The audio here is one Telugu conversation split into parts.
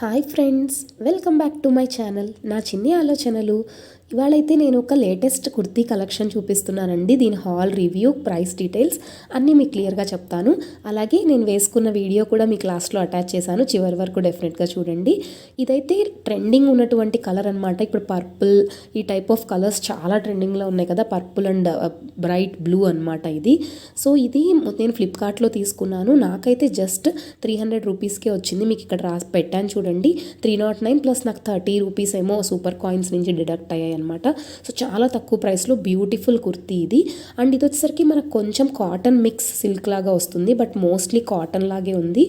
Hi friends, welcome back to my channel. నా చిన్ని ఆలోచనలు. ఇవాళైతే నేను ఒక లేటెస్ట్ కుర్తీ కలెక్షన్ చూపిస్తున్నానండి. దీని హాల్ రివ్యూ, ప్రైస్ డీటెయిల్స్ అన్నీ మీకు క్లియర్గా చెప్తాను. అలాగే నేను వేసుకున్న వీడియో కూడా మీకు లాస్ట్లో అటాచ్ చేశాను, చివరి వరకు డెఫినెట్గా చూడండి. ఇదైతే ట్రెండింగ్ ఉన్నటువంటి కలర్ అనమాట. ఇప్పుడు పర్పుల్, ఈ టైప్ ఆఫ్ కలర్స్ చాలా ట్రెండింగ్లో ఉన్నాయి కదా, పర్పుల్ అండ్ బ్రైట్ బ్లూ అనమాట ఇది. సో ఇది నేను ఫ్లిప్కార్ట్లో తీసుకున్నాను. నాకైతే జస్ట్ 300 రూపీస్కే వచ్చింది. మీకు ఇక్కడ రాసి పెట్టాను చూడండి. 309 ప్లస్ నాకు 30 రూపీస్ ఏమో సూపర్ కాయిన్స్ నుంచి డిడక్ట్ అయ్యాయి అనమాట. సో చాలా తక్కువ ప్రైస్లో బ్యూటిఫుల్ కుర్తీ ఇది. అండ్ ఇది వచ్చేసరికి మనకు కొంచెం కాటన్ మిక్స్ సిల్క్ లాగా వస్తుంది, బట్ మోస్ట్లీ కాటన్ లాగే ఉంది.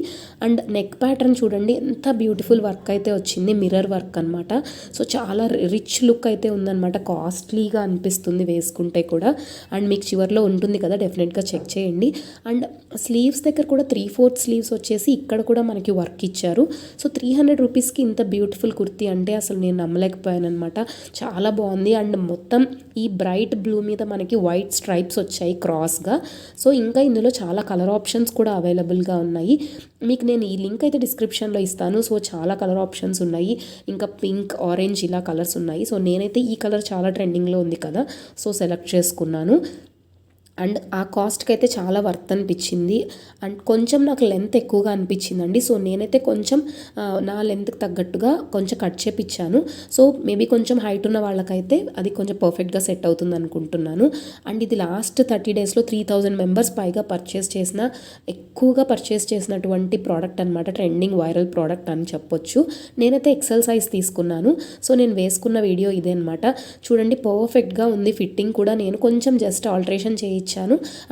అండ్ నెక్ ప్యాటర్న్ చూడండి, ఎంత బ్యూటిఫుల్ వర్క్ అయితే వచ్చింది, మిర్రర్ వర్క్ అనమాట. సో చాలా రిచ్ లుక్ అయితే ఉందన్నమాట. కాస్ట్లీగా అనిపిస్తుంది వేసుకుంటే కూడా. అండ్ మీకు చివర్లో ఉంటుంది కదా, డెఫినెట్గా చెక్ చేయండి. అండ్ స్లీవ్స్ దగ్గర కూడా 3/4 స్లీవ్స్ వచ్చేసి ఇక్కడ కూడా మనకి వర్క్ ఇచ్చారు. సో 300 రూపీస్కి ఇంత బ్యూటిఫుల్ కుర్తీ అంటే అసలు నేను నమ్మలేకపోయాను అనమాట. చాలా బాగుంది. అండ్ మొత్తం ఈ బ్రైట్ బ్లూ మీద మనకి వైట్ స్ట్రైప్స్ వచ్చాయి క్రాస్గా. సో ఇంకా ఇందులో చాలా కలర్ ఆప్షన్స్ కూడా అవైలబుల్గా ఉన్నాయి. మీకు నేను ఈ లింక్ అయితే డిస్క్రిప్షన్లో ఇస్తాను. సో చాలా కలర్ ఆప్షన్స్ ఉన్నాయి, ఇంకా పింక్, ఆరెంజ్ ఇలా కలర్స్ ఉన్నాయి. సో నేనైతే ఈ కలర్ చాలా ట్రెండింగ్లో ఉంది కదా, సో సెలెక్ట్ చేసుకున్నాను. అండ్ ఆ కాస్ట్కి అయితే చాలా వర్త్ అనిపించింది. అండ్ కొంచెం నాకు లెంత్ ఎక్కువగా అనిపించిందండి. సో నేనైతే కొంచెం నా లెంత్కి తగ్గట్టుగా కొంచెం కట్ చేపించాను. సో మేబీ కొంచెం హైట్ ఉన్న వాళ్ళకైతే అది కొంచెం పర్ఫెక్ట్గా సెట్ అవుతుంది అనుకుంటున్నాను. అండ్ ఇది లాస్ట్ 30 డేస్లో 3000 మెంబర్స్ పైగా ఎక్కువగా పర్చేస్ చేసినటువంటి ప్రోడక్ట్ అనమాట. ట్రెండింగ్ వైరల్ ప్రోడక్ట్ అని చెప్పొచ్చు. నేనైతే ఎక్సెల్ సైజ్ తీసుకున్నాను. సో నేను వేసుకున్న వీడియో ఇదే అనమాట. చూడండి, పర్ఫెక్ట్గా ఉంది. ఫిట్టింగ్ కూడా నేను కొంచెం జస్ట్ ఆల్టరేషన్ చేయించాను.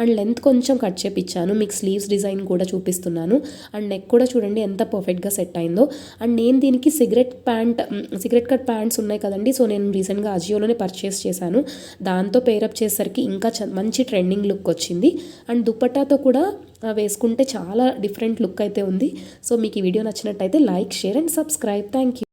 అండ్ లెంత్ కొంచెం కట్ చేపించాను. మీకు స్లీవ్స్ డిజైన్ కూడా చూపిస్తున్నాను. అండ్ నెక్ కూడా చూడండి ఎంత పర్ఫెక్ట్గా సెట్ అయిందో. అండ్ నేను దీనికి సిగరెట్ కట్ ప్యాంట్స్ ఉన్నాయి కదండి. సో నేను రీసెంట్గా అజియోలోనే పర్చేస్ చేశాను. దాంతో పేరప్ చేసేసరికి ఇంకా మంచి ట్రెండింగ్ లుక్ వచ్చింది. అండ్ దుపట్టాతో కూడా వేసుకుంటే చాలా డిఫరెంట్ లుక్ అయితే ఉంది. సో మీకు ఈ వీడియో నచ్చినట్టయితే like, share and subscribe. Thank you.